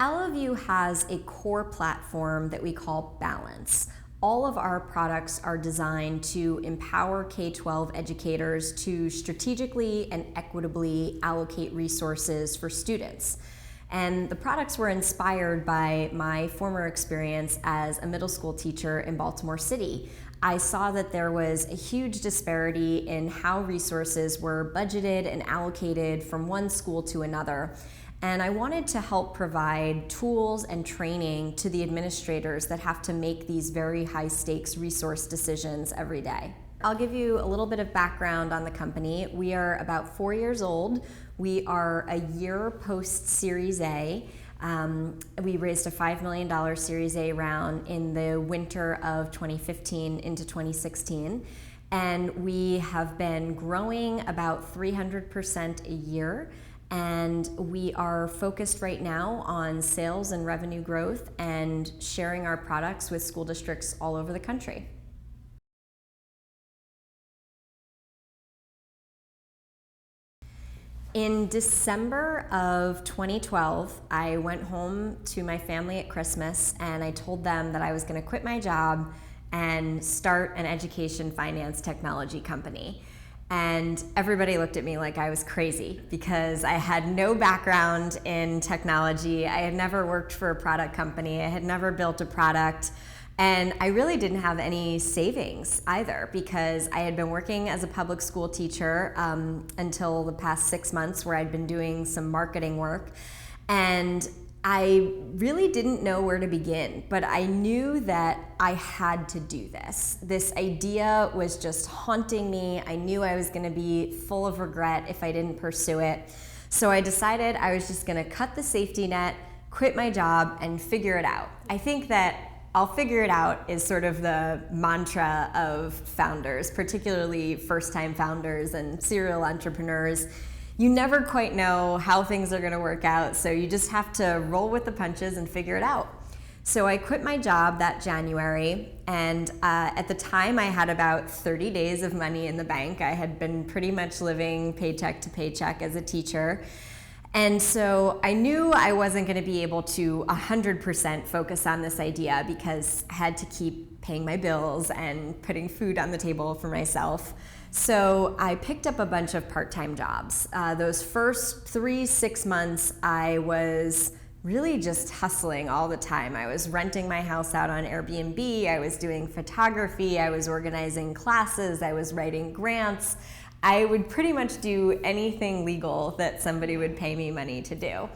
Allovue has a core platform that we call Balance. All of our products are designed to empower K-12 educators to strategically and equitably allocate resources for students. And the products were inspired by my former experience as a middle school teacher in Baltimore City. I saw that there was a huge disparity in how resources were budgeted and allocated from one school to another. And I wanted to help provide tools and training to the administrators that have to make these very high stakes resource decisions every day. I'll give you a little bit of background on the company. We are about 4 years old. We are a year post Series A. We raised a $5 million Series A round in the winter of 2015 into 2016. And we have been growing about 300% a year. And we are focused right now on sales and revenue growth and sharing our products with school districts all over the country. In December of 2012, I went home to my family at Christmas and I told them that I was going to quit my job and start an education finance technology company. And everybody looked at me like I was crazy because I had no background in technology. I had never worked for a product company. I had never built a product. And I really didn't have any savings either because I had been working as a public school teacher until the past 6 months where I'd been doing some marketing work. And I really didn't know where to begin, but I knew that I had to do this. This idea was just haunting me. I knew I was going to be full of regret if I didn't pursue it. So I decided I was just going to cut the safety net, quit my job, and figure it out. I think that I'll figure it out is sort of the mantra of founders, particularly first-time founders and serial entrepreneurs. You never quite know how things are going to work out, so you just have to roll with the punches and figure it out. So I quit my job that January, and at the time I had about 30 days of money in the bank. I had been pretty much living paycheck to paycheck as a teacher. And so I knew I wasn't going to be able to 100% focus on this idea because I had to keep paying my bills and putting food on the table for myself. So I picked up a bunch of part-time jobs. Those first 6 months, I was really just hustling all the time. I was renting my house out on Airbnb, I was doing photography, I was organizing classes, I was writing grants. I would pretty much do anything legal that somebody would pay me money to do.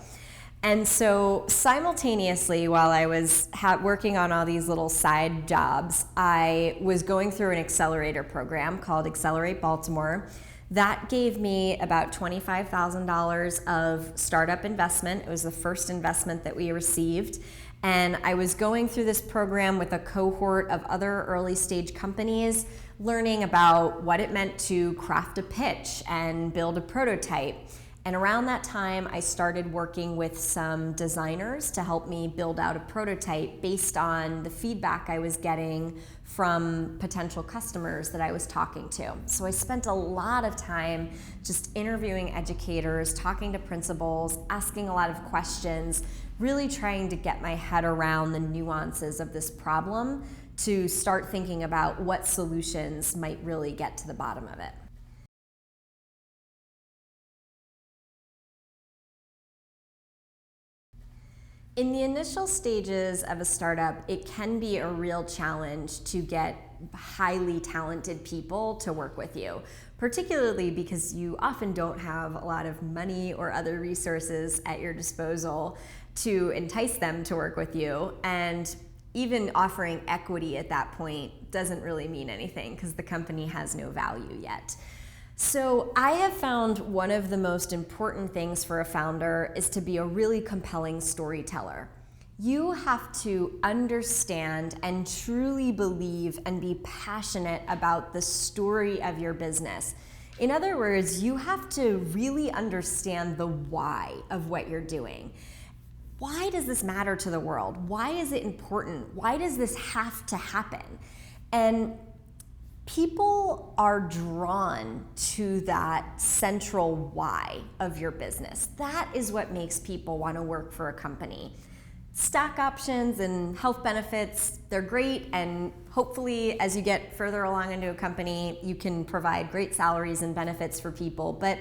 And so simultaneously, while I was working on all these little side jobs, I was going through an accelerator program called Accelerate Baltimore. That gave me about $25,000 of startup investment. It was the first investment that we received. And I was going through this program with a cohort of other early stage companies, learning about what it meant to craft a pitch and build a prototype. And around that time, I started working with some designers to help me build out a prototype based on the feedback I was getting from potential customers that I was talking to. So I spent a lot of time just interviewing educators, talking to principals, asking a lot of questions, really trying to get my head around the nuances of this problem to start thinking about what solutions might really get to the bottom of it. In the initial stages of a startup, it can be a real challenge to get highly talented people to work with you, particularly because you often don't have a lot of money or other resources at your disposal to entice them to work with you. And even offering equity at that point doesn't really mean anything because the company has no value yet. So I have found one of the most important things for a founder is to be a really compelling storyteller. You have to understand and truly believe and be passionate about the story of your business. In other words, you have to really understand the why of what you're doing. Why does this matter to the world? Why is it important? Why does this have to happen? And people are drawn to that central why of your business. That is what makes people want to work for a company. Stock options and health benefits, they're great, and hopefully as you get further along into a company, you can provide great salaries and benefits for people, but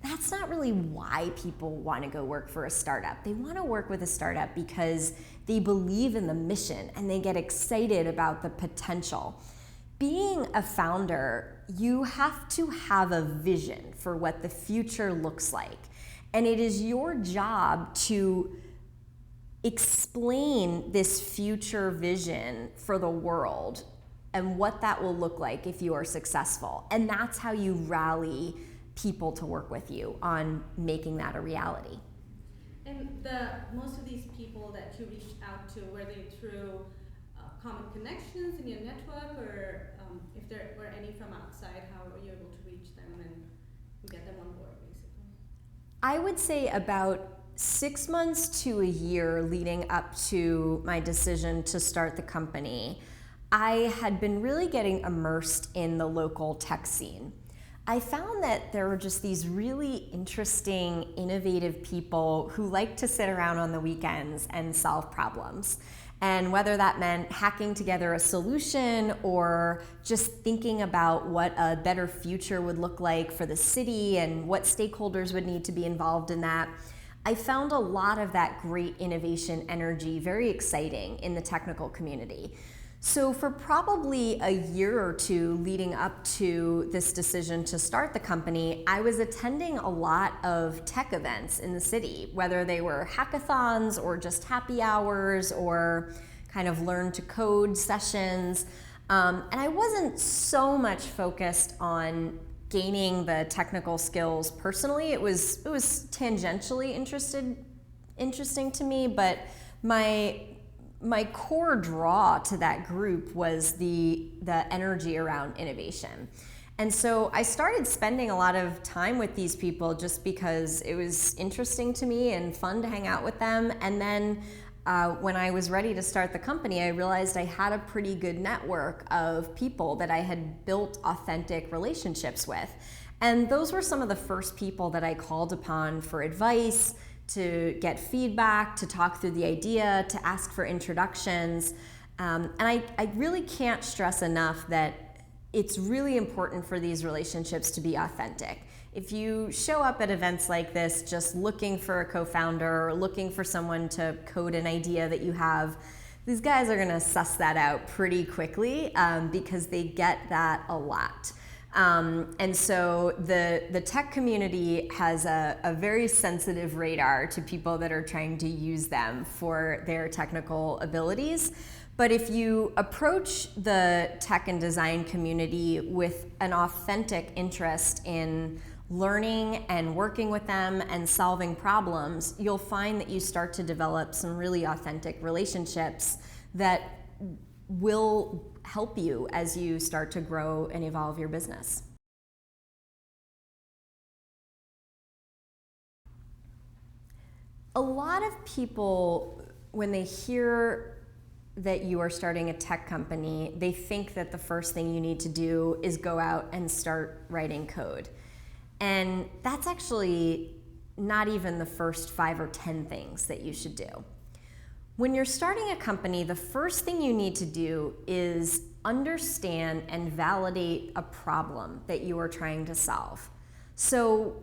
that's not really why people want to go work for a startup. They want to work with a startup because they believe in the mission and they get excited about the potential. Being a founder, you have to have a vision for what the future looks like, and it is your job to explain this future vision for the world and what that will look like if you are successful. And that's how you rally people to work with you on making that a reality. And most of these people that you reached out to, were they through common connections in your network, or if there were any from outside, how were you able to reach them and get them on board, basically? I would say about 6 months to a year leading up to my decision to start the company, I had been really getting immersed in the local tech scene. I found that there were just these really interesting, innovative people who like to sit around on the weekends and solve problems. And whether that meant hacking together a solution or just thinking about what a better future would look like for the city and what stakeholders would need to be involved in that, I found a lot of that great innovation energy very exciting in the technical community. So for probably a year or two leading up to this decision to start the company, I was attending a lot of tech events in the city, whether they were hackathons or just happy hours or kind of learn to code sessions. And I wasn't so much focused on gaining the technical skills personally. It was tangentially interesting to me, but my core draw to that group was the energy around innovation. And so I started spending a lot of time with these people just because it was interesting to me and fun to hang out with them. And then when I was ready to start the company, I realized I had a pretty good network of people that I had built authentic relationships with. And those were some of the first people that I called upon for advice, to get feedback, to talk through the idea, to ask for introductions. And I really can't stress enough that it's really important for these relationships to be authentic. If you show up at events like this just looking for a co-founder or looking for someone to code an idea that you have, these guys are gonna suss that out pretty quickly because they get that a lot. And so the tech community has a very sensitive radar to people that are trying to use them for their technical abilities. But if you approach the tech and design community with an authentic interest in learning and working with them and solving problems, you'll find that you start to develop some really authentic relationships that will help you as you start to grow and evolve your business. A lot of people, when they hear that you are starting a tech company, they think that the first thing you need to do is go out and start writing code. And that's actually not even the first 5 or 10 things that you should do. When you're starting a company, the first thing you need to do is understand and validate a problem that you are trying to solve. So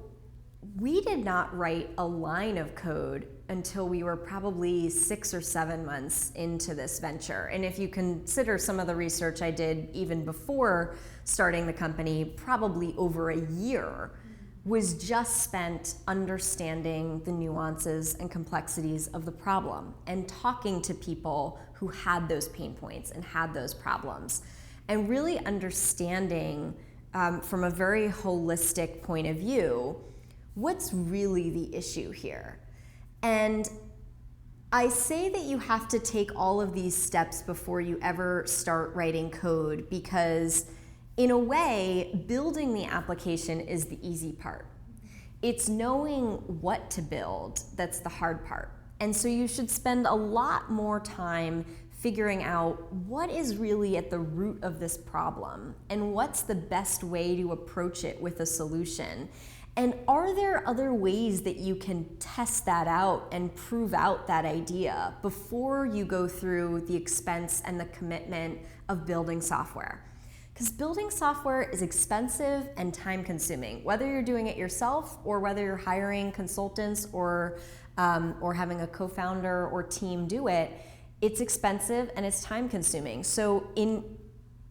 we did not write a line of code until we were probably 6 or 7 months into this venture. And if you consider some of the research I did even before starting the company, probably over a year was just spent understanding the nuances and complexities of the problem and talking to people who had those pain points and had those problems, and really understanding from a very holistic point of view what's really the issue here. And I say that you have to take all of these steps before you ever start writing code because in a way, building the application is the easy part. It's knowing what to build that's the hard part. And so you should spend a lot more time figuring out what is really at the root of this problem and what's the best way to approach it with a solution. And are there other ways that you can test that out and prove out that idea before you go through the expense and the commitment of building software? Because building software is expensive and time consuming, whether you're doing it yourself or whether you're hiring consultants or having a co-founder or team do it. It's expensive and it's time consuming. So in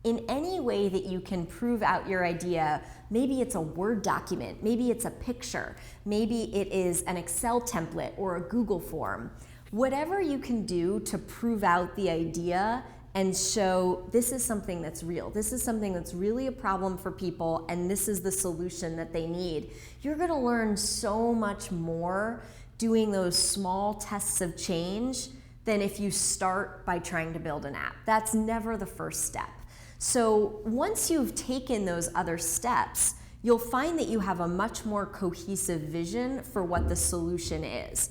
any way that you can prove out your idea, maybe it's a Word document, maybe it's a picture, maybe it is an Excel template or a Google form, whatever you can do to prove out the idea and show this is something that's real, this is something that's really a problem for people, and this is the solution that they need. You're going to learn so much more doing those small tests of change than if you start by trying to build an app. That's never the first step. So once you've taken those other steps, you'll find that you have a much more cohesive vision for what the solution is.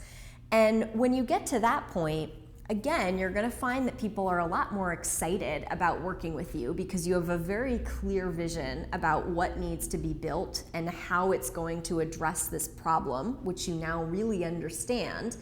And when you get to that point, again, you're going to find that people are a lot more excited about working with you because you have a very clear vision about what needs to be built and how it's going to address this problem, which you now really understand.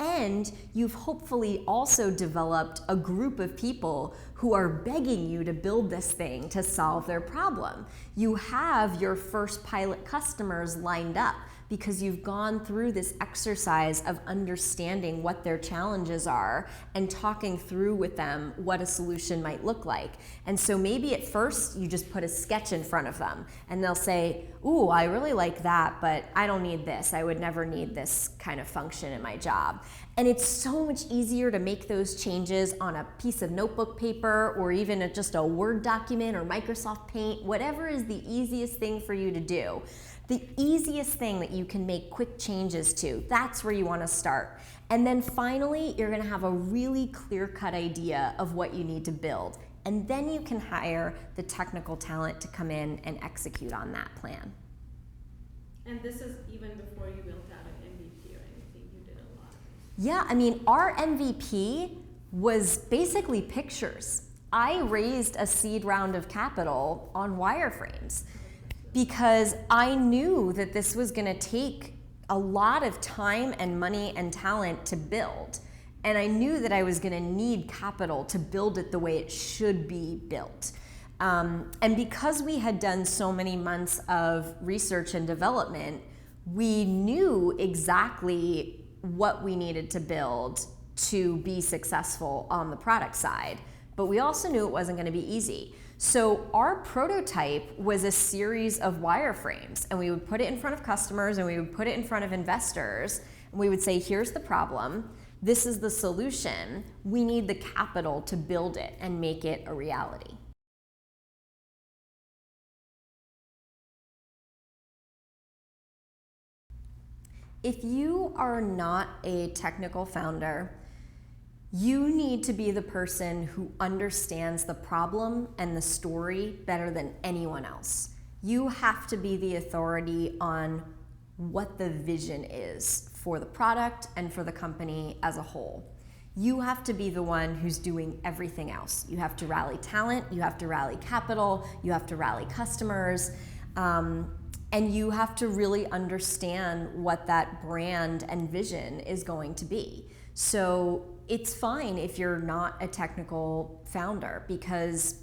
And you've hopefully also developed a group of people who are begging you to build this thing to solve their problem. You have your first pilot customers lined up because you've gone through this exercise of understanding what their challenges are and talking through with them what a solution might look like. And so maybe at first you just put a sketch in front of them and they'll say, ooh, I really like that, but I don't need this. I would never need this kind of function in my job. And it's so much easier to make those changes on a piece of notebook paper or even just a Word document or Microsoft Paint, whatever is the easiest thing for you to do. The easiest thing that you can make quick changes to, that's where you want to start. And then finally, you're going to have a really clear-cut idea of what you need to build. And then you can hire the technical talent to come in and execute on that plan. And this is even before you built out an MVP or anything, you did a lot. Yeah, I mean, our MVP was basically pictures. I raised a seed round of capital on wireframes, because I knew that this was going to take a lot of time and money and talent to build. And I knew that I was going to need capital to build it the way it should be built. And because we had done so many months of research and development, we knew exactly what we needed to build to be successful on the product side. But we also knew it wasn't going to be easy. So our prototype was a series of wireframes, and we would put it in front of customers and we would put it in front of investors, and we would say, here's the problem, this is the solution, we need the capital to build it and make it a reality. If you are not a technical founder, you need to be the person who understands the problem and the story better than anyone else. You have to be the authority on what the vision is for the product and for the company as a whole. You have to be the one who's doing everything else. You have to rally talent, you have to rally capital, you have to rally customers, and you have to really understand what that brand and vision is going to be. So it's fine if you're not a technical founder, because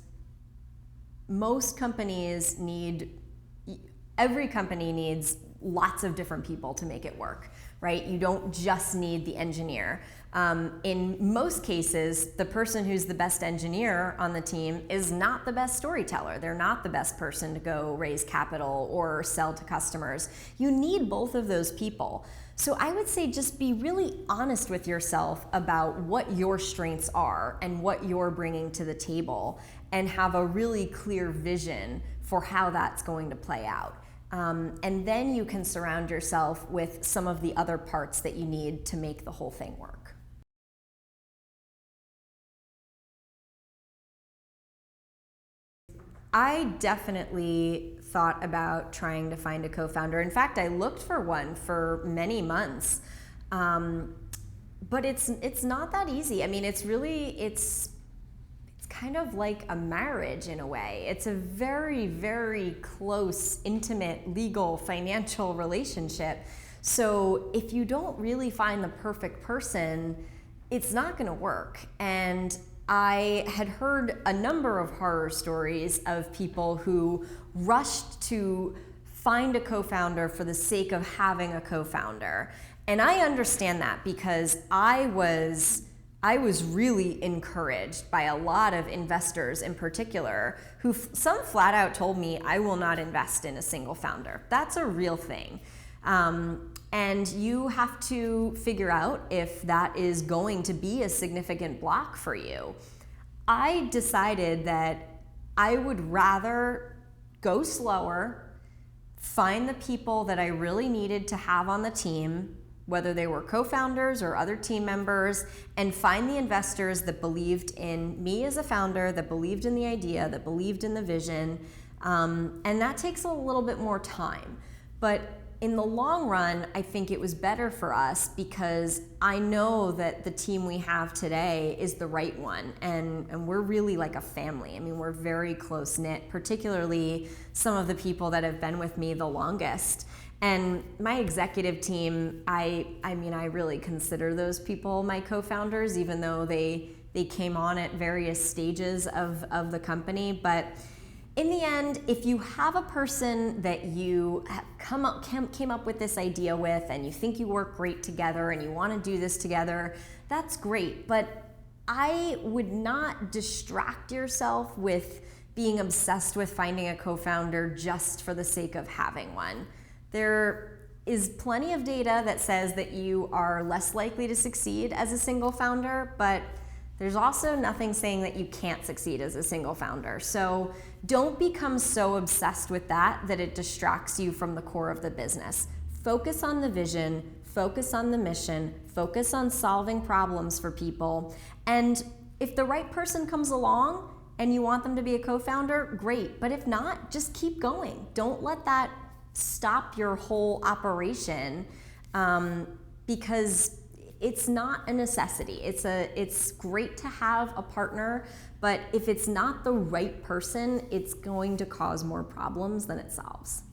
most companies every company needs lots of different people to make it work, right? You don't just need the engineer. In most cases, the person who's the best engineer on the team is not the best storyteller. They're not the best person to go raise capital or sell to customers. You need both of those people. So I would say just be really honest with yourself about what your strengths are and what you're bringing to the table, and have a really clear vision for how that's going to play out. And then you can surround yourself with some of the other parts that you need to make the whole thing work. I definitely thought about trying to find a co-founder. In fact, I looked for one for many months, but it's not that easy. I mean, it's kind of like a marriage in a way. It's a very, very close, intimate, legal, financial relationship. So if you don't really find the perfect person, it's not going to work. And I had heard a number of horror stories of people who rushed to find a co-founder for the sake of having a co-founder. And I understand that because I was really encouraged by a lot of investors in particular who some flat out told me, I will not invest in a single founder. That's a real thing. And you have to figure out if that is going to be a significant block for you. I decided that I would rather go slower, find the people that I really needed to have on the team, whether they were co-founders or other team members, and find the investors that believed in me as a founder, that believed in the idea, that believed in the vision. And that takes a little bit more time. But in the long run, I think it was better for us because I know that the team we have today is the right one, and we're really like a family. I mean, we're very close-knit, particularly some of the people that have been with me the longest. And my executive team, I mean, I really consider those people my co-founders, even though they came on at various stages of the company. But in the end, if you have a person that you came up with this idea with and you think you work great together and you want to do this together, that's great. But I would not distract yourself with being obsessed with finding a co-founder just for the sake of having one. There is plenty of data that says that you are less likely to succeed as a single founder, but there's also nothing saying that you can't succeed as a single founder. So don't become so obsessed with that it distracts you from the core of the business. Focus on the vision, focus on the mission, focus on solving problems for people. And if the right person comes along and you want them to be a co-founder, great. But if not, just keep going. Don't let that stop your whole operation because it's not a necessity. It's great to have a partner, but if it's not the right person, it's going to cause more problems than it solves.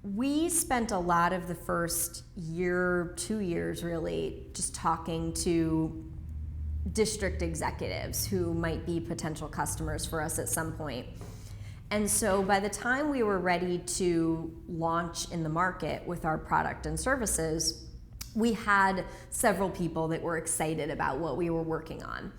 We spent a lot of the first year, 2 years really, just talking to district executives who might be potential customers for us at some point. And so by the time we were ready to launch in the market with our product and services, we had several people that were excited about what we were working on.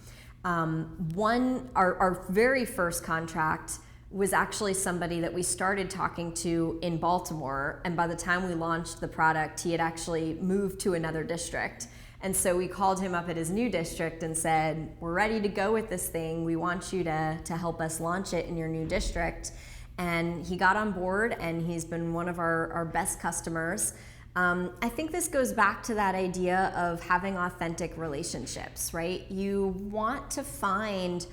Our very first contract was actually somebody that we started talking to in Baltimore, and by the time we launched the product, he had actually moved to another district. And so we called him up at his new district and said, we're ready to go with this thing. We want you to help us launch it in your new district. And he got on board, and he's been one of our best customers. I think this goes back to that idea of having authentic relationships, right? You want to find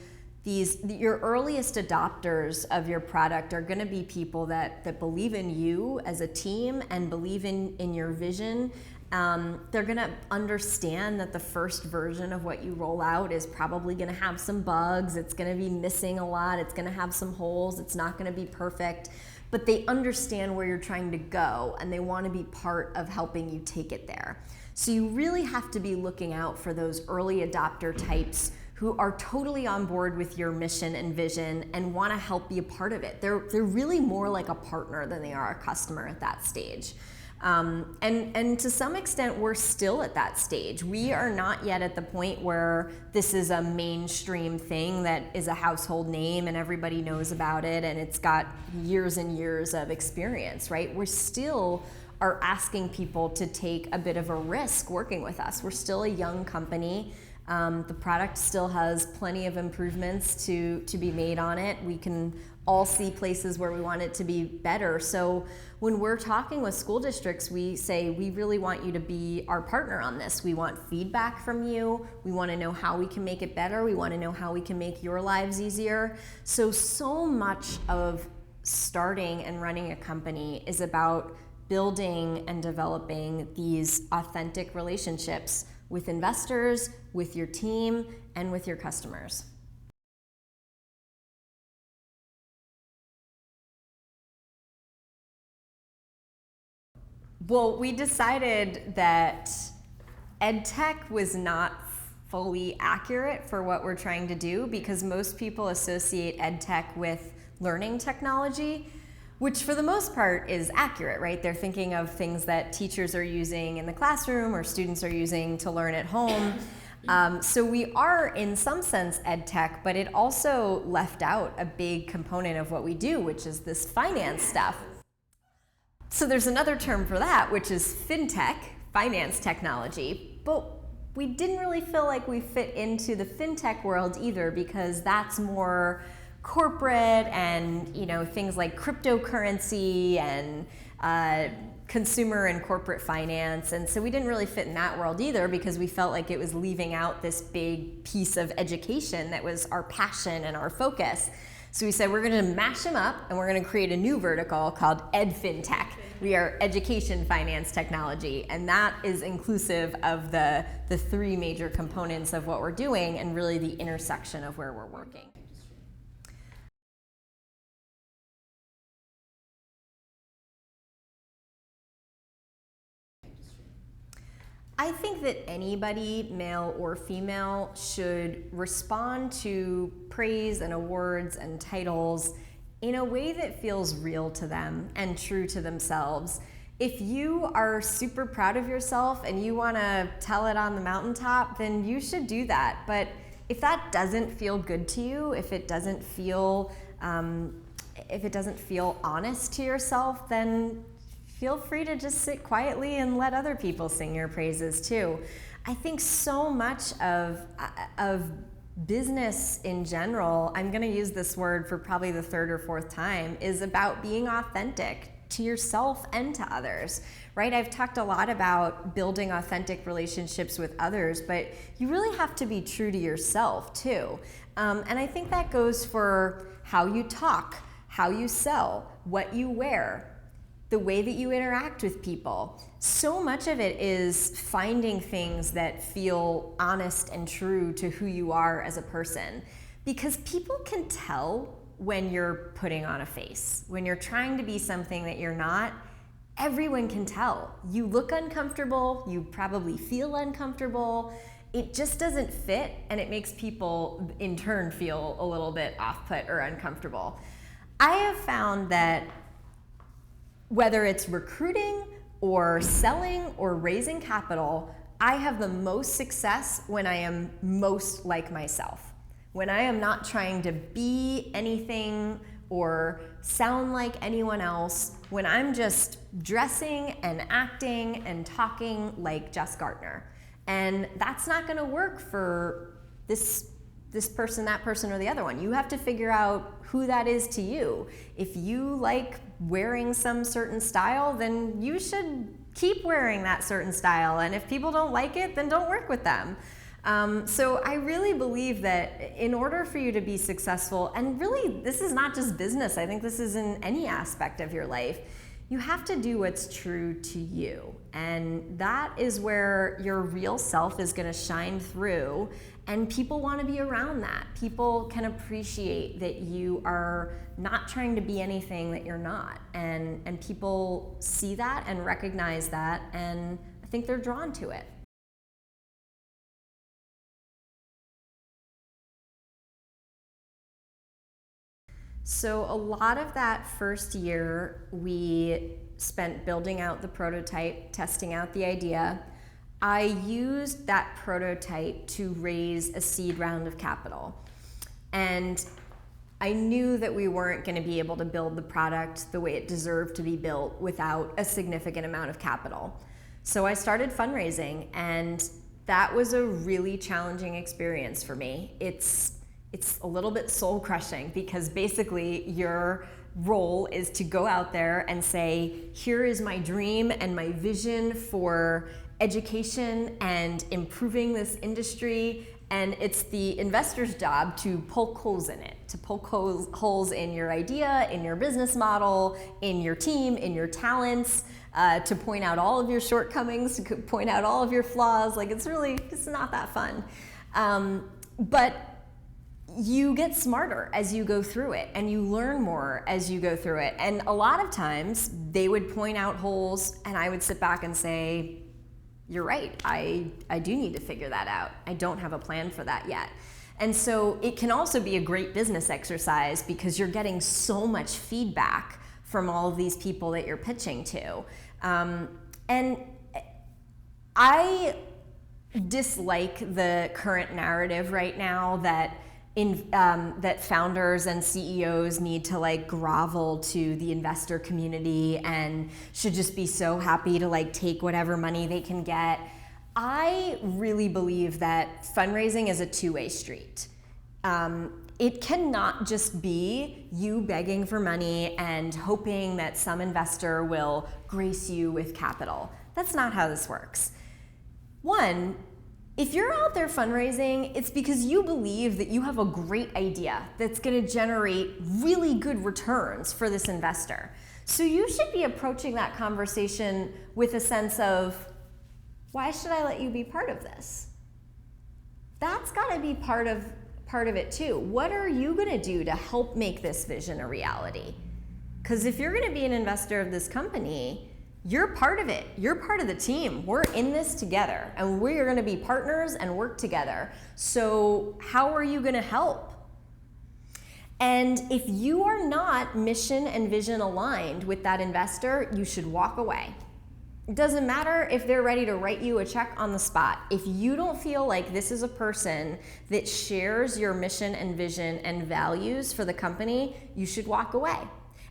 your earliest adopters of your product are going to be people that believe in you as a team and believe in your vision. They're going to understand that the first version of what you roll out is probably going to have some bugs. It's going to be missing a lot. It's going to have some holes. It's not going to be perfect. But they understand where you're trying to go, and they want to be part of helping you take it there. So you really have to be looking out for those early adopter types who are totally on board with your mission and vision and want to help be a part of it. They're really more like a partner than they are a customer at that stage. And to some extent, we're still at that stage. We are not yet at the point where this is a mainstream thing that is a household name and everybody knows about it and it's got years and years of experience, right? We're still are asking people to take a bit of a risk working with us. We're still a young company. The product still has plenty of improvements to be made on it. We can all see places where we want it to be better. So when we're talking with school districts, we say, we really want you to be our partner on this. We want feedback from you. We want to know how we can make it better. We want to know how we can make your lives easier. So much of starting and running a company is about building and developing these authentic relationships with investors, with your team, and with your customers. Well, we decided that EdTech was not fully accurate for what we're trying to do, because most people associate EdTech with learning technology, which for the most part is accurate, right? They're thinking of things that teachers are using in the classroom or students are using to learn at home. So we are in some sense EdTech, but it also left out a big component of what we do, which is this finance stuff. So there's another term for that, which is FinTech, finance technology. But we didn't really feel like we fit into the FinTech world either, because that's more corporate and, you know, things like cryptocurrency and consumer and corporate finance. And so we didn't really fit in that world either, because we felt like it was leaving out this big piece of education that was our passion and our focus. So we said we're going to mash them up and we're going to create a new vertical called EdFinTech. We are education finance technology, and that is inclusive of the three major components of what we're doing and really the intersection of where we're working. I think that anybody, male or female, should respond to praise and awards and titles in a way that feels real to them and true to themselves. If you are super proud of yourself and you want to tell it on the mountaintop, then you should do that. But if that doesn't feel good to you, if it doesn't feel honest to yourself, then feel free to just sit quietly and let other people sing your praises too. I think so much of business in general, I'm going to use this word for probably the third or fourth time, is about being authentic to yourself and to others, right? I've talked a lot about building authentic relationships with others, but you really have to be true to yourself too. And I think that goes for how you talk, how you sell, what you wear, the way that you interact with people. So much of it is finding things that feel honest and true to who you are as a person, because people can tell when you're putting on a face, when you're trying to be something that you're not. Everyone can tell. You look uncomfortable, you probably feel uncomfortable, it just doesn't fit, and it makes people in turn feel a little bit off-put or uncomfortable. I have found that whether it's recruiting or selling or raising capital, I have the most success when I am most like myself. When I am not trying to be anything or sound like anyone else, when I'm just dressing and acting and talking like Jess Gartner. And that's not going to work for this person, that person, or the other one. You have to figure out who that is to you. If you like wearing some certain style, then you should keep wearing that certain style. And if people don't like it, then don't work with them. So I really believe that in order for you to be successful, and really this is not just business, I think this is in any aspect of your life, you have to do what's true to you. And that is where your real self is going to shine through, and people want to be around that. People can appreciate that you are not trying to be anything that you're not. And people see that and recognize that, and I think they're drawn to it. So a lot of that first year we spent building out the prototype, testing out the idea. I used that prototype to raise a seed round of capital. And I knew that we weren't going to be able to build the product the way it deserved to be built without a significant amount of capital. So I started fundraising, and that was a really challenging experience for me. It's a little bit soul crushing, because basically your role is to go out there and say, here is my dream and my vision for education and improving this industry, and it's the investor's job to poke holes in it, to poke holes in your idea, in your business model, in your team, in your talents, to point out all of your shortcomings, to point out all of your flaws. Like, it's not that fun. But you get smarter as you go through it, and you learn more as you go through it. And a lot of times they would point out holes, and I would sit back and say, you're right, I do need to figure that out. I don't have a plan for that yet. And so it can also be a great business exercise because you're getting so much feedback from all of these people that you're pitching to. And I dislike the current narrative right now that that founders and CEOs need to like grovel to the investor community and should just be so happy to like take whatever money they can get. I really believe that fundraising is a two-way street. It cannot just be you begging for money and hoping that some investor will grace you with capital. That's not how this works. One, if you're out there fundraising, it's because you believe that you have a great idea that's going to generate really good returns for this investor. So you should be approaching that conversation with a sense of, why should I let you be part of this? That's got to be part of it too. What are you going to do to help make this vision a reality? Because if you're going to be an investor of this company, you're part of it. You're part of the team. We're in this together, and we're going to be partners and work together. So how are you going to help? And if you are not mission and vision aligned with that investor, you should walk away. It doesn't matter if they're ready to write you a check on the spot. If you don't feel like this is a person that shares your mission and vision and values for the company, you should walk away.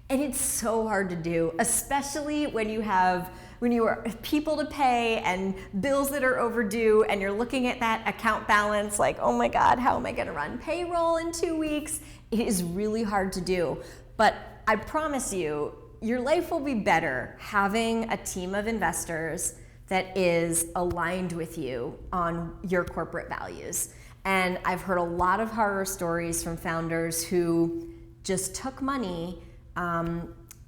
And it's so hard to do, especially when you are people to pay and bills that are overdue, and you're looking at that account balance like, oh my God, how am I gonna run payroll in 2 weeks? It is really hard to do. But I promise you, your life will be better having a team of investors that is aligned with you on your corporate values. And I've heard a lot of horror stories from founders who just took money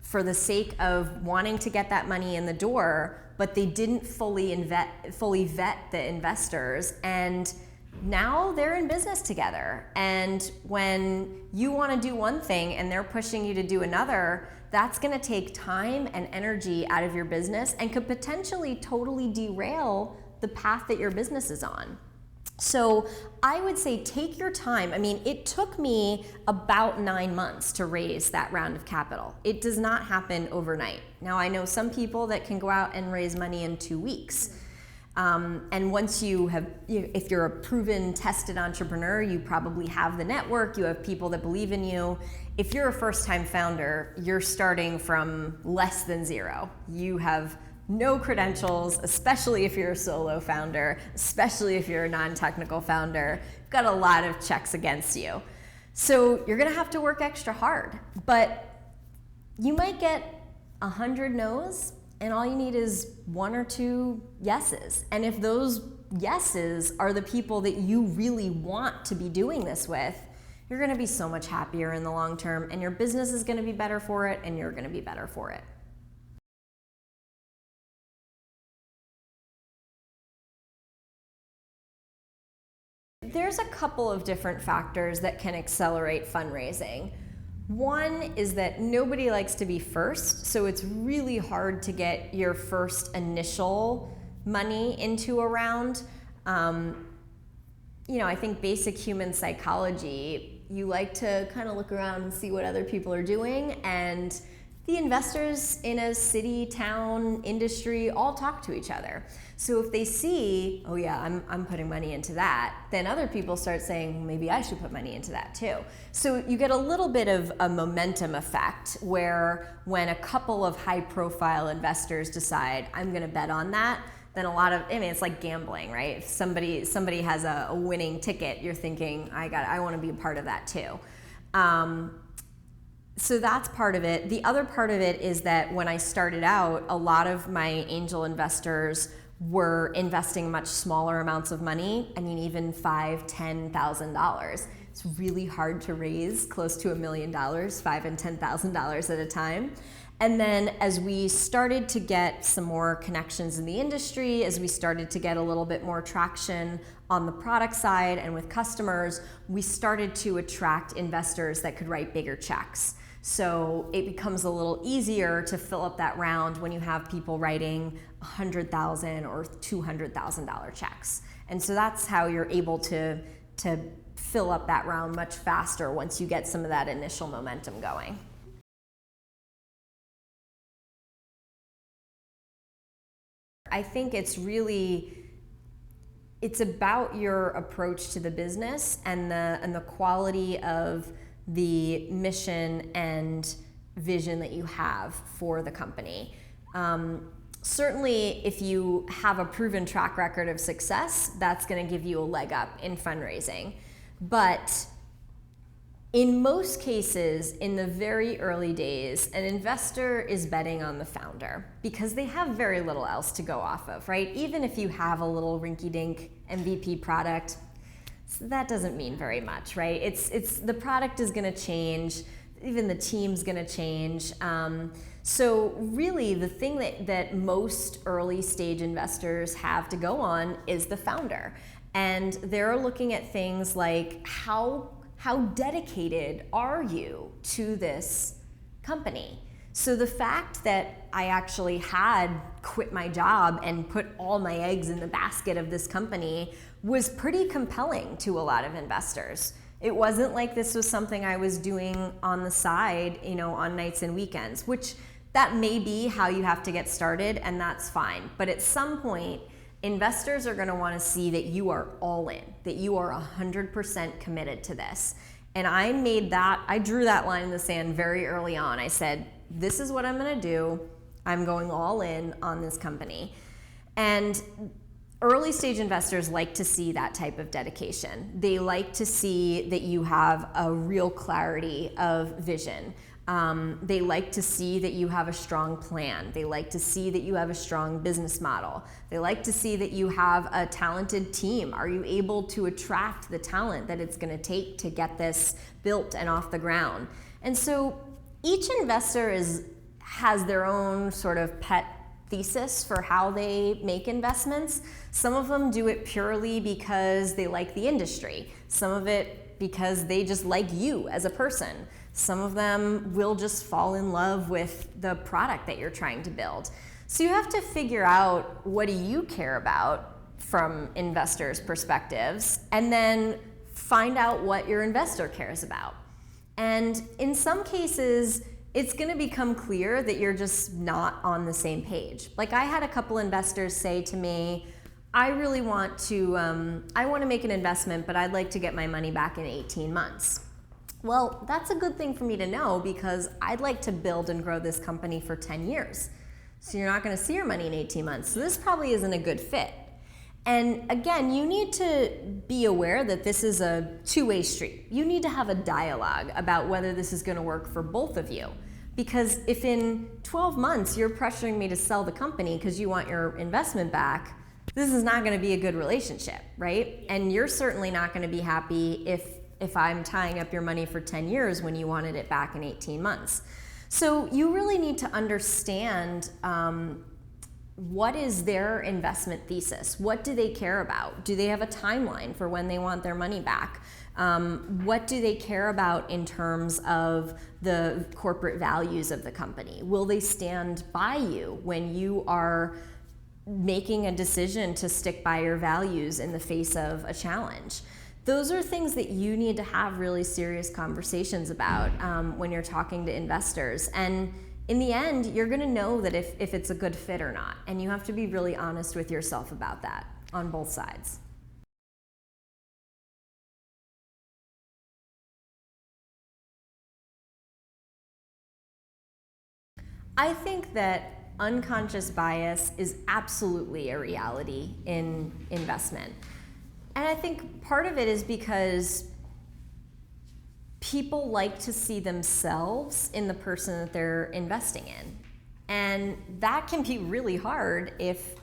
for the sake of wanting to get that money in the door, but they didn't fully vet the investors, and now they're in business together. And when you want to do one thing and they're pushing you to do another, that's going to take time and energy out of your business and could potentially totally derail the path that your business is on. So I would say take your time. I mean, it took me about 9 months to raise that round of capital. It does not happen overnight. Now, I know some people that can go out and raise money in 2 weeks. And once if you're a proven, tested entrepreneur, you probably have the network, you have people that believe in you. If you're a first-time founder, you're starting from less than zero. You have no credentials, especially if you're a solo founder, especially if you're a non-technical founder. You've got a lot of checks against you. So you're gonna have to work extra hard, but you might get 100 no's, and all you need is 1 or 2 yeses. And if those yeses are the people that you really want to be doing this with, you're gonna be so much happier in the long term, and your business is gonna be better for it, and you're gonna be better for it. There's a couple of different factors that can accelerate fundraising. One is that nobody likes to be first, so it's really hard to get your first initial money into a round. I think basic human psychology, you like to kind of look around and see what other people are doing, and the investors in a city, town, industry all talk to each other. So if they see, oh yeah, I'm putting money into that, then other people start saying, maybe I should put money into that too. So you get a little bit of a momentum effect where when a couple of high profile investors decide, I'm gonna bet on that, then it's like gambling, right? If somebody has a winning ticket, you're thinking, I wanna be a part of that too. So that's part of it. The other part of it is that when I started out, a lot of my angel investors were investing much smaller amounts of money. I mean, even $5,000, $10,000. It's really hard to raise close to $1 million, $5,000 and $10,000 at a time. And then as we started to get some more connections in the industry, as we started to get a little bit more traction on the product side and with customers, we started to attract investors that could write bigger checks. So it becomes a little easier to fill up that round when you have people writing $100,000 or $200,000 checks. And so that's how you're able to fill up that round much faster once you get some of that initial momentum going. I think it's about your approach to the business and the quality of the mission and vision that you have for the company. Certainly, if you have a proven track record of success, that's going to give you a leg up in fundraising. But in most cases, in the very early days, an investor is betting on the founder because they have very little else to go off of, right? Even if you have a little rinky-dink MVP product, that doesn't mean very much, right? It's the product is going to change, even the team's going to change. So really, the thing that most early stage investors have to go on is the founder, and they're looking at things like how dedicated are you to this company? So the fact that I actually had quit my job and put all my eggs in the basket of this company was pretty compelling to a lot of investors. It wasn't like this was something I was doing on the side, on nights and weekends, which that may be how you have to get started, and that's fine. But at some point, investors are going to want to see that you are all in, that you are 100% committed to this. And I drew that line in the sand very early on. I said, this is what I'm going to do. I'm going all in on this company. And early stage investors like to see that type of dedication. They like to see that you have a real clarity of vision. They like to see that you have a strong plan. They like to see that you have a strong business model. They like to see that you have a talented team. Are you able to attract the talent that it's going to take to get this built and off the ground? And so each investor has their own sort of pet thesis for how they make investments. Some of them do it purely because they like the industry. Some of it because they just like you as a person. Some of them will just fall in love with the product that you're trying to build. So you have to figure out, what do you care about from investors' perspectives, and then find out what your investor cares about. And in some cases, it's going to become clear that you're just not on the same page. Like, I had a couple investors say to me, I really want to, I want to make an investment, but I'd like to get my money back in 18 months. Well, that's a good thing for me to know, because I'd like to build and grow this company for 10 years. So you're not going to see your money in 18 months. So this probably isn't a good fit. And again, you need to be aware that this is a two-way street. You need to have a dialogue about whether this is going to work for both of you. Because if in 12 months you're pressuring me to sell the company because you want your investment back, this is not going to be a good relationship, right? And you're certainly not going to be happy if I'm tying up your money for 10 years when you wanted it back in 18 months. So you really need to understand what is their investment thesis? What do they care about? Do they have a timeline for when they want their money back? What do they care about in terms of the corporate values of the company? Will they stand by you when you are making a decision to stick by your values in the face of a challenge? Those are things that you need to have really serious conversations about when you're talking to investors. And in the end, you're going to know that if it's a good fit or not. And you have to be really honest with yourself about that on both sides. I think that unconscious bias is absolutely a reality in investment. And I think part of it is because people like to see themselves in the person that they're investing in. And that can be really hard if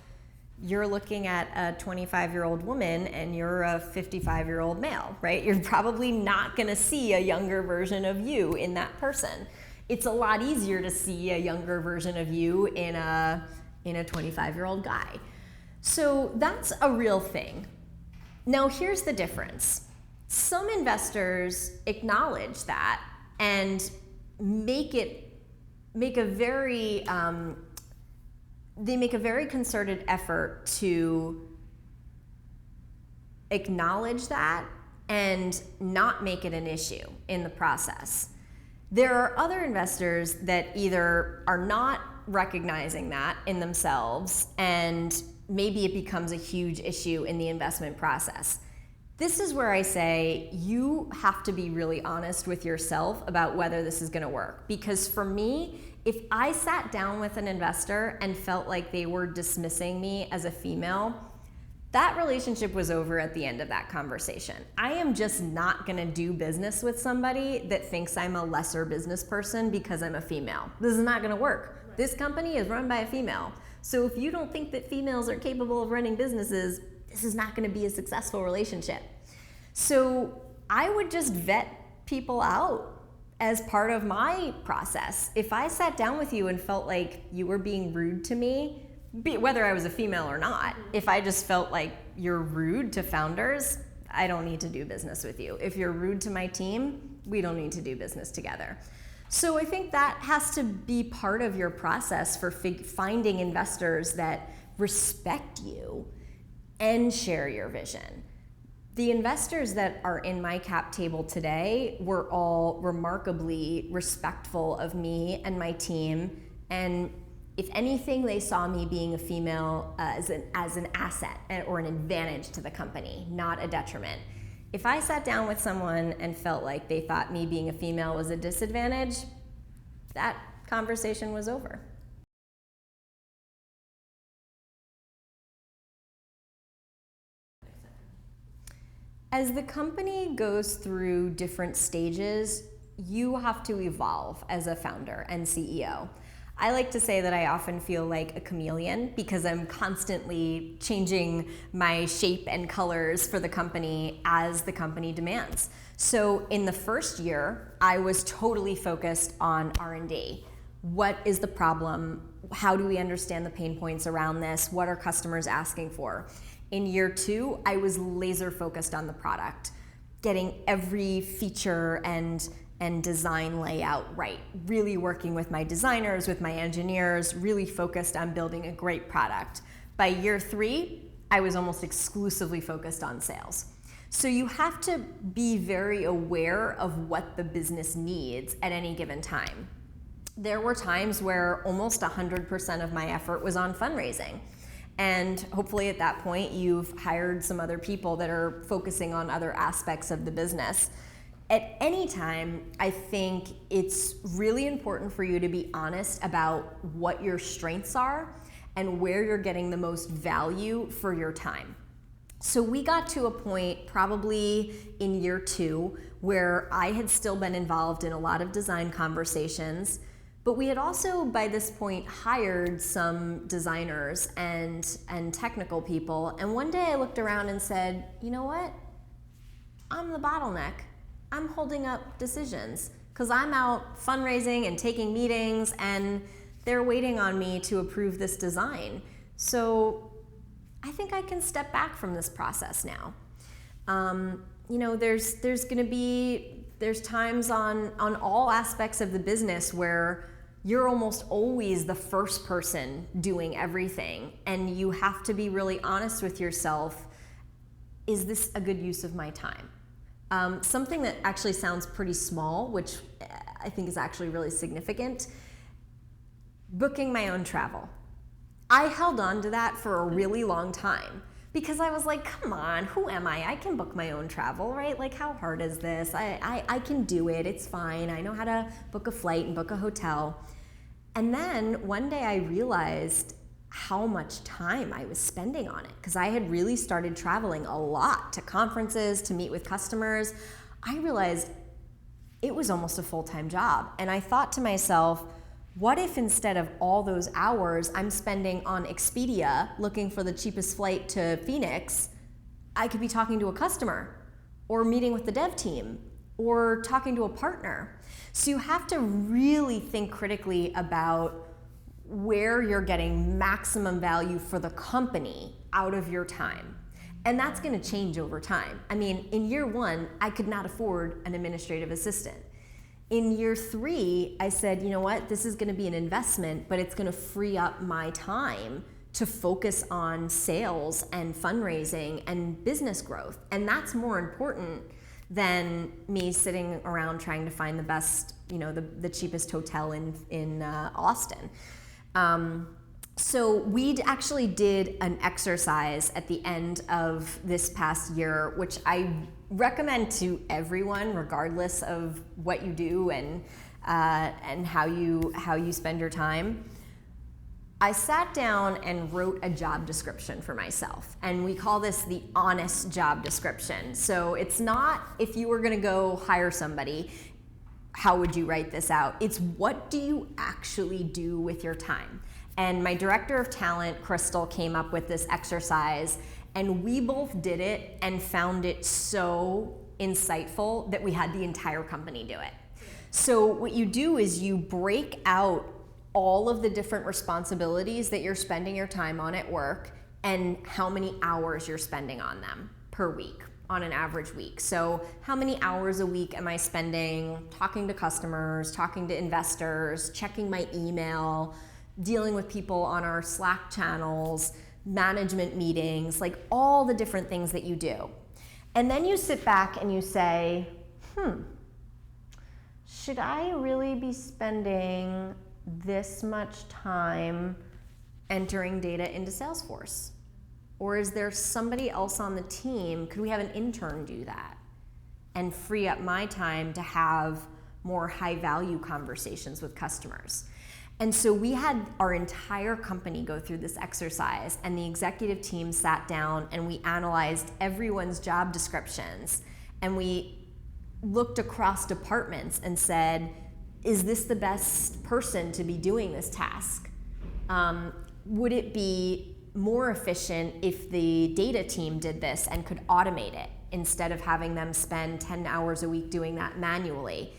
you're looking at a 25-year-old woman and you're a 55-year-old male, right? You're probably not going to see a younger version of you in that person. It's a lot easier to see a younger version of you in a 25-year-old guy. So that's a real thing. Now here's the difference. Some investors acknowledge that and make a very concerted effort to acknowledge that and not make it an issue in the process. There are other investors that either are not recognizing that in themselves, and maybe it becomes a huge issue in the investment process. This is where I say you have to be really honest with yourself about whether this is going to work. Because for me, if I sat down with an investor and felt like they were dismissing me as a female, that relationship was over at the end of that conversation. I am just not going to do business with somebody that thinks I'm a lesser business person because I'm a female. This is not going to work. Right. This company is run by a female. So if you don't think that females are capable of running businesses, this is not going to be a successful relationship. So I would just vet people out as part of my process. If I sat down with you and felt like you were being rude to me, whether I was a female or not, if I just felt like you're rude to founders, I don't need to do business with you. If you're rude to my team, we don't need to do business together. So I think that has to be part of your process for finding investors that respect you and share your vision. The investors that are in my cap table today were all remarkably respectful of me and my team, and if anything, they saw me being a female as an asset or an advantage to the company, not a detriment. If I sat down with someone and felt like they thought me being a female was a disadvantage, that conversation was over. As the company goes through different stages, you have to evolve as a founder and CEO. I like to say that I often feel like a chameleon because I'm constantly changing my shape and colors for the company as the company demands. So in the first year, I was totally focused on R&D. What is the problem? How do we understand the pain points around this? What are customers asking for? In year 2, I was laser focused on the product, getting every feature and design layout right, really working with my designers, with my engineers, really focused on building a great product. By year 3, I was almost exclusively focused on sales. So you have to be very aware of what the business needs at any given time. There were times where almost 100% of my effort was on fundraising. And hopefully at that point, you've hired some other people that are focusing on other aspects of the business. At any time, I think it's really important for you to be honest about what your strengths are and where you're getting the most value for your time. So we got to a point probably in year 2 where I had still been involved in a lot of design conversations, but we had also by this point hired some designers and technical people. And one day I looked around and said, you know what? I'm the bottleneck. I'm holding up decisions because I'm out fundraising and taking meetings and they're waiting on me to approve this design. So I think I can step back from this process now. There's times on all aspects of the business where you're almost always the first person doing everything, and you have to be really honest with yourself. Is this a good use of my time? Something that actually sounds pretty small, which I think is actually really significant, booking my own travel. I held on to that for a really long time because I was like, come on, who am I? I can book my own travel, right? Like, how hard is this? I can do it, it's fine. I know how to book a flight and book a hotel. And then one day I realized how much time I was spending on it because I had really started traveling a lot to conferences, to meet with customers. I realized it was almost a full-time job. And I thought to myself, What if instead of all those hours I'm spending on Expedia looking for the cheapest flight to Phoenix, I could be talking to a customer or meeting with the dev team or talking to a partner. So you have to really think critically about where you're getting maximum value for the company out of your time. And that's going to change over time. I mean, in year 1, I could not afford an administrative assistant. In year 3, I said, you know what, this is going to be an investment, but it's going to free up my time to focus on sales and fundraising and business growth. And that's more important than me sitting around trying to find the best, the cheapest hotel in Austin. So we actually did an exercise at the end of this past year, which I recommend to everyone, regardless of what you do and how you spend your time. I sat down and wrote a job description for myself, and we call this the honest job description. So it's not if you were going to go hire somebody, how would you write this out? It's what do you actually do with your time? And my director of talent, Crystal, came up with this exercise, and we both did it and found it so insightful that we had the entire company do it. So what you do is you break out all of the different responsibilities that you're spending your time on at work and how many hours you're spending on them per week, on an average week. So how many hours a week am I spending talking to customers, talking to investors, checking my email, dealing with people on our Slack channels, management meetings, like all the different things that you do. And then you sit back and you say, should I really be spending this much time entering data into Salesforce? Or is there somebody else on the team? Could we have an intern do that and free up my time to have more high value conversations with customers? And so we had our entire company go through this exercise, and the executive team sat down and we analyzed everyone's job descriptions, and we looked across departments and said, is this the best person to be doing this task? Would it be more efficient if the data team did this and could automate it instead of having them spend 10 hours a week doing that manually?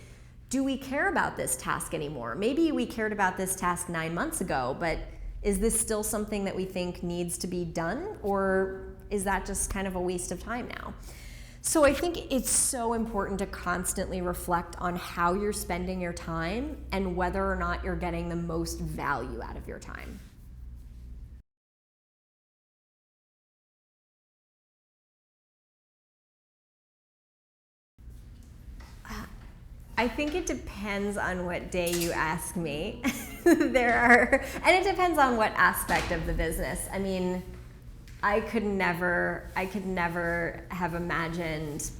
Do we care about this task anymore? Maybe we cared about this task 9 months ago, but is this still something that we think needs to be done, or is that just kind of a waste of time now? So I think it's so important to constantly reflect on how you're spending your time and whether or not you're getting the most value out of your time. I think it depends on what day you ask me. And it depends on what aspect of the business. I mean, I could never have imagined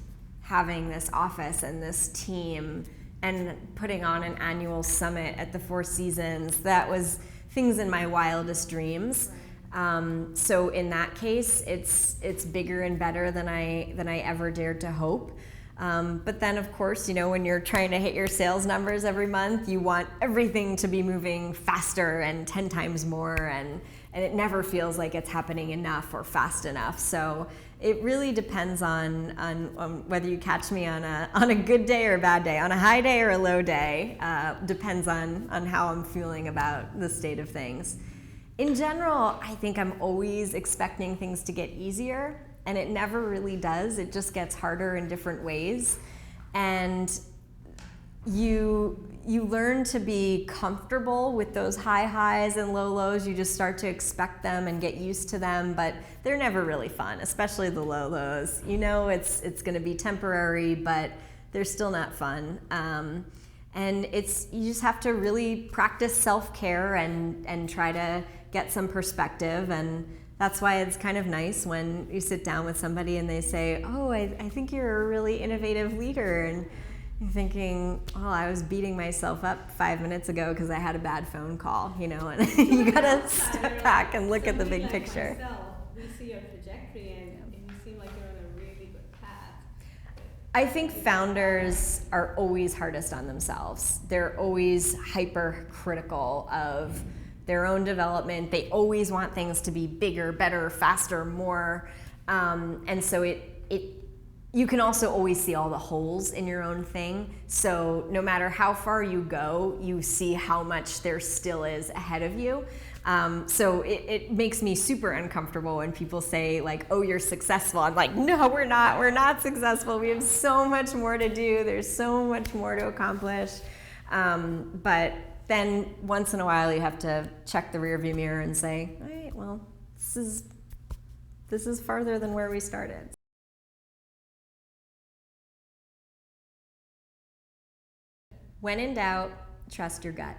having this office and this team and putting on an annual summit at the Four Seasons. That was things in my wildest dreams. So in that case, it's bigger and better than I ever dared to hope. But then, of course, when you're trying to hit your sales numbers every month, you want everything to be moving faster and 10 times more, and it never feels like it's happening enough or fast enough. So it really depends on whether you catch me on a good day or a bad day, on a high day or a low day. Depends on how I'm feeling about the state of things. In general, I think I'm always expecting things to get easier. And it never really does. It just gets harder in different ways. And you learn to be comfortable with those high highs and low lows. You just start to expect them and get used to them, but they're never really fun, especially the low lows. It's gonna be temporary, but they're still not fun. And you just have to really practice self-care and try to get some perspective. And that's why it's kind of nice when you sit down with somebody and they say, oh, I think you're a really innovative leader. And you're thinking, oh, I was beating myself up 5 minutes ago because I had a bad phone call, and you gotta step back and look at the big picture. We see your trajectory and you seem like you're on a really good path. I think founders are always hardest on themselves. They're always hypercritical of their own development. They always want things to be bigger, better, faster, more. And so you can also always see all the holes in your own thing. So no matter how far you go, you see how much there still is ahead of you. So it makes me super uncomfortable when people say like, oh, you're successful. I'm like, no, we're not successful. We have so much more to do. There's so much more to accomplish. But then once in a while you have to check the rearview mirror and say, all right, well, this is farther than where we started. When in doubt, trust your gut.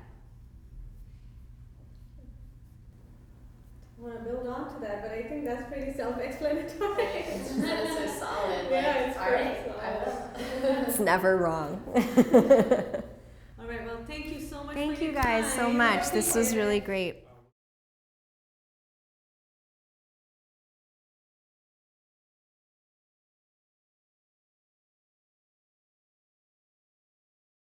I want to build on to that, but I think that's pretty self-explanatory. That is so solid. Yeah, it's all right. It's never wrong. All right, well, thank you so much. Thank for you your guys time. so much. This was really great.